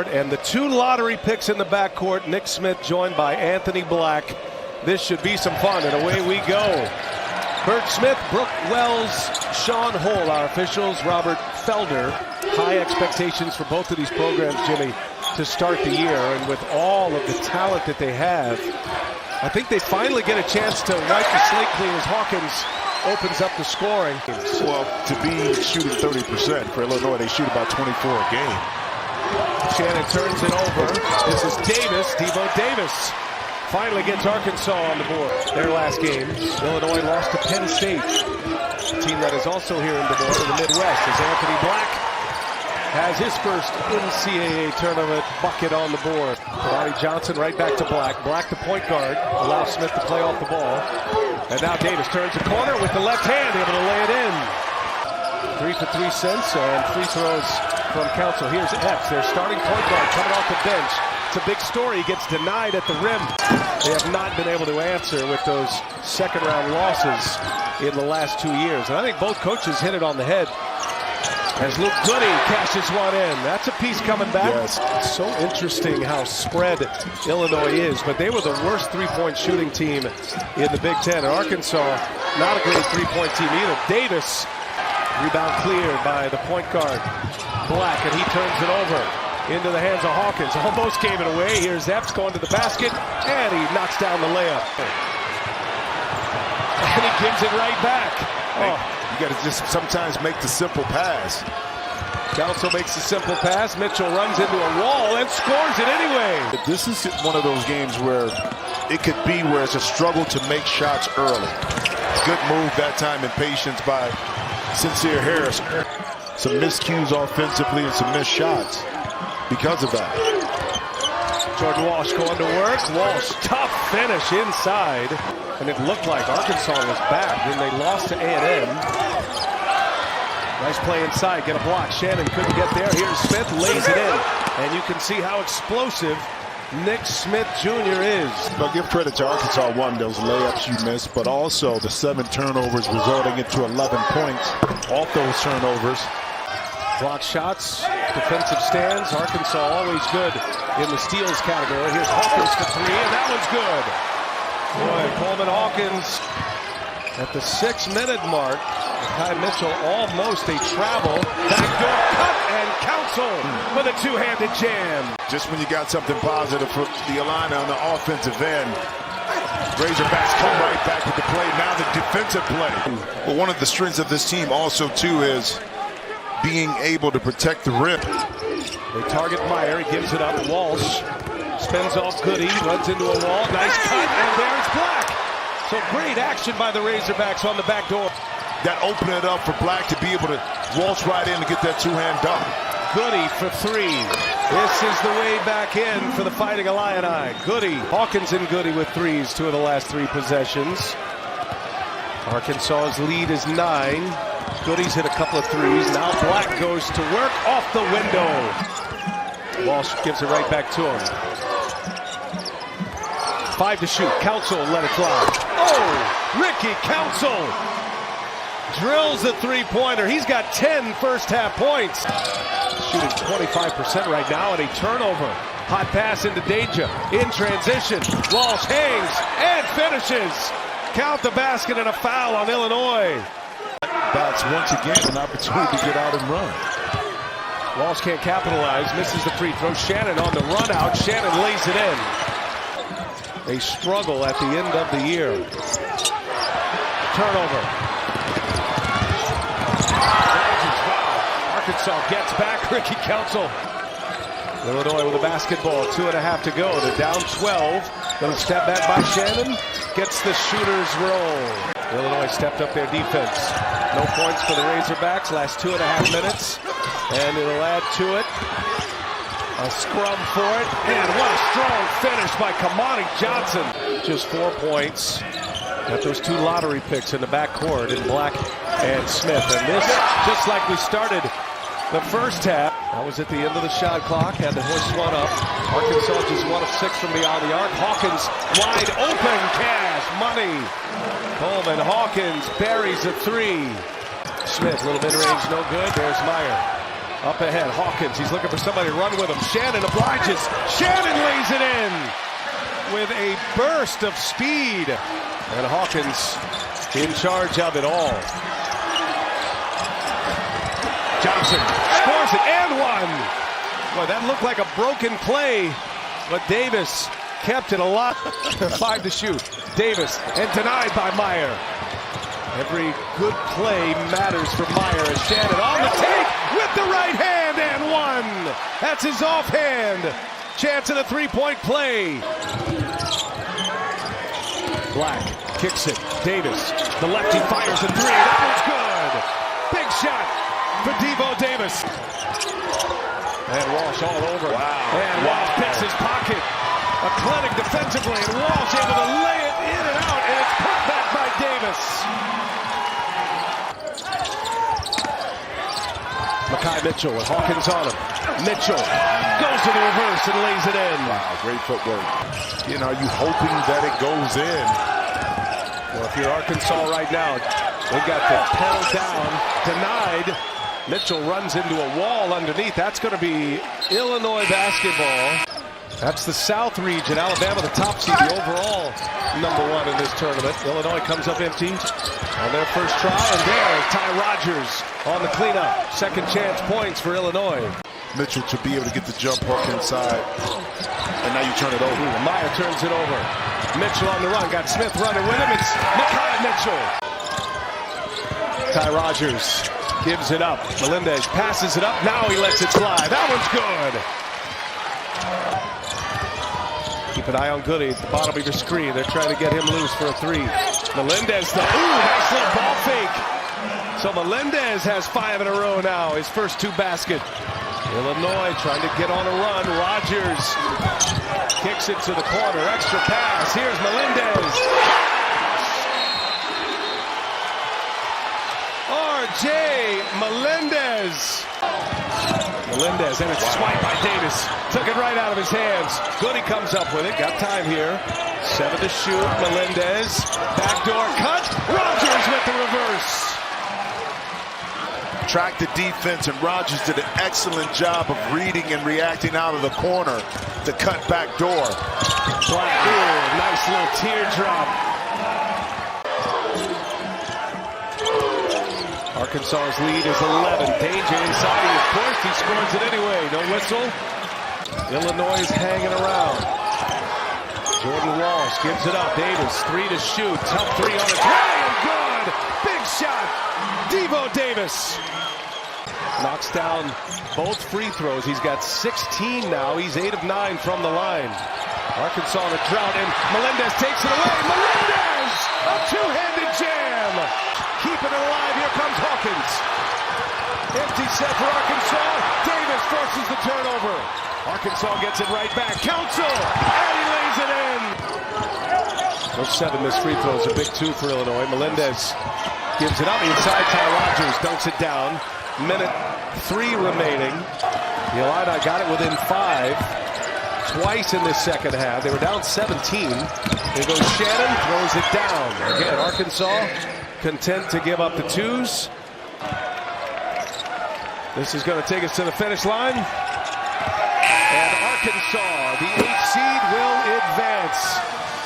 court, and the two lottery picks in the backcourt. Nick Smith joined by Anthony Black. This should be some fun, and away we go. Bert Smith, Brooke Wells, Sean Hole, our officials, Robert Felder. High expectations for both of these programs, Jimmy, to start the year, and with all of the talent that they have, I think they finally get a chance to wipe the slate clean as Hawkins opens up the scoring. Well, to be shooting 30% for Illinois, they shoot about 24 a game. Shannon turns it over. This is Davis, Devo Davis. Finally gets Arkansas on the board. Their last game, Illinois lost to Penn State. A team that is also here in Des Moines in the Midwest, as Anthony Black has his first NCAA tournament bucket on the board. Lonnie Johnson right back to Black. Black, the point guard, allows Smith to play off the ball. And now Davis turns the corner with the left hand, able to lay it in. 3 for 3 cents, and free throws from Council. Here's Epps, their starting point guard, coming off the bench. It's a big story. He gets denied at the rim. They have not been able to answer with those second-round losses in the last 2 years. And I think both coaches hit it on the head. As Luke Goody cashes one in. That's a piece coming back. Yes. So interesting how spread Illinois is, but they were the worst three-point shooting team in the Big Ten. Arkansas, not a great three-point team either. Davis, rebound cleared by the point guard, Black, and he turns it over into the hands of Hawkins. Almost gave it away. Here's Epps going to the basket, and he knocks down the layup. And he gives it right back. Oh. You got to just sometimes make the simple pass. Council makes the simple pass. Mitchell runs into a wall and scores it anyway. This is one of those games where it could be where it's a struggle to make shots early. Good move that time and patience by Sincere Harris. Some miscues offensively and some missed shots because of that. Jordan Walsh going to work. Walsh, tough finish inside. And it looked like Arkansas was back. Then they lost to A&M. Nice play inside. Get a block. Shannon couldn't get there. Here's Smith. Lays it in. And you can see how explosive Nick Smith Jr. is. But give credit to Arkansas. One, those layups you missed, but also the 7 turnovers resulting into 11 points off those turnovers. Block shots, defensive stands. Arkansas always good in the steals category. Here's Hawkins for 3, and that one's good. Boy, Coleman Hawkins at the 6-minute mark. Kai Mitchell almost a travel. Backdoor cut, and Council with a two-handed jam. Just when you got something positive for the Illini on the offensive end, Razorbacks come right back with the play. Now the defensive play. Well, one of the strengths of this team also, too, is being able to protect the rim. They target Meyer. He gives it up. Walsh spins off Goody. Runs into a wall. Nice cut. And there's Black. So great action by the Razorbacks on the back door. That opened it up for Black to be able to waltz right in and get that two-hand dunk. Goody for 3. This is the way back in for the Fighting Illini. Goody. Hawkins and Goody with 3s, 2 of the last 3 possessions. Arkansas's lead is 9. Goody's hit a couple of 3s. Now Black goes to work off the window. Walsh gives it right back to him. 5 to shoot. Council let it fly. Oh, Ricky Council drills the three-pointer. He's got 10 first-half points. Shooting 25% right now, and a turnover. Hot pass into Deja. In transition. Walsh hangs and finishes. Count the basket and a foul on Illinois. That's once again an opportunity to get out and run. Walsh can't capitalize, misses the free throw. Shannon on the run out. Shannon lays it in. A struggle at the end of the year. Turnover. Arkansas gets back. Ricky Council. Illinois with a basketball. 2.5 to go. They're down 12. Little step back by Shannon. Gets the shooter's roll. Illinois stepped up their defense. No points for the Razorbacks. Last 2.5 minutes. And it'll add to it. A scrum for it. And what a strong finish by Kamani Johnson. Just 4 points. Got those 2 lottery picks in the backcourt in Black and Smith. And this, just like we started the first half, that was at the end of the shot clock. Had to hoist one up. Arkansas just 1 of 6 from beyond the arc. Hawkins wide open. Cash. Money. Coleman Hawkins buries a 3. Smith, little mid-range, no good. There's Meyer. Up ahead, Hawkins. He's looking for somebody to run with him. Shannon obliges. Shannon lays it in with a burst of speed. And Hawkins in charge of it all. Johnson scores it and one. Boy, that looked like a broken play, but Davis kept it alive. 5 to shoot. Davis and denied by Meyer. Every good play matters for Meyer as Shannon on the take with the right hand and one. That's his offhand. Chance at a three-point play. Black kicks it. Davis, the lefty fires a three. That one's good. Big shot for Devo Davis. And Walsh all over. Wow. And Walsh picks his pocket. A clinic defensively, and Walsh able to lay it in and out, and it's put back by Davis. Makai Mitchell with Hawkins on him. Mitchell goes to the reverse and lays it in. Wow, great footwork. You know, are you hoping that it goes in? Well, if you're Arkansas right now, they've got the pedal down, denied. Mitchell runs into a wall underneath. That's going to be Illinois basketball. That's the South region. Alabama, the top seed, the overall #1 in this tournament. Illinois comes up empty on their first try, and there's Ty Rogers on the cleanup. Second chance points for Illinois. Mitchell to be able to get the jump hook inside, and now you turn it over. Meyer turns it over. Mitchell on the run. Got Smith running with him. It's Makai Mitchell. Ty Rogers gives it up. Melendez passes it up. Now he lets it fly. That one's good. Keep an eye on Goody at the bottom of your screen. They're trying to get him loose for a three. Melendez, nice little ball fake. So Melendez has 5 in a row now. His first 2 baskets. Illinois trying to get on a run. Rogers kicks it to the corner. Extra pass. Here's Melendez. R.J. Melendez. Melendez, and it's swiped by Davis. Took it right out of his hands. Goody comes up with it. Got time here. 7 to shoot. Melendez. Backdoor cut. Rogers with the reverse. Tracked the defense, and Rogers did an excellent job of reading and reacting out of the corner to cut back door. Black. Ooh, nice little teardrop. Arkansas's lead is 11. Danger inside. He is forced. He scores it anyway. No whistle. Illinois is hanging around. Jordan Walsh gives it up. Davis, 3 to shoot. Tough 3 on its way. And good. Big shot. Devo Davis knocks down both free throws. He's got 16 now. He's 8 of 9 from the line. Arkansas in a drought, and Melendez takes it away. Melendez! A two-handed jam! Keeping it alive. Here comes Hawkins. Empty set for Arkansas. Davis forces the turnover. Arkansas gets it right back. Council! And he lays it in. Those 7 missed free throws. A big 2 for Illinois. Melendez gives it up inside. Ty Rogers dunks it down. Minute 3 remaining. The Illini got it within 5 twice in this second half. They were down 17. There goes Shannon, throws it down. Again, Arkansas content to give up the 2s. This is going to take us to the finish line. And Arkansas, the 8th seed, will advance.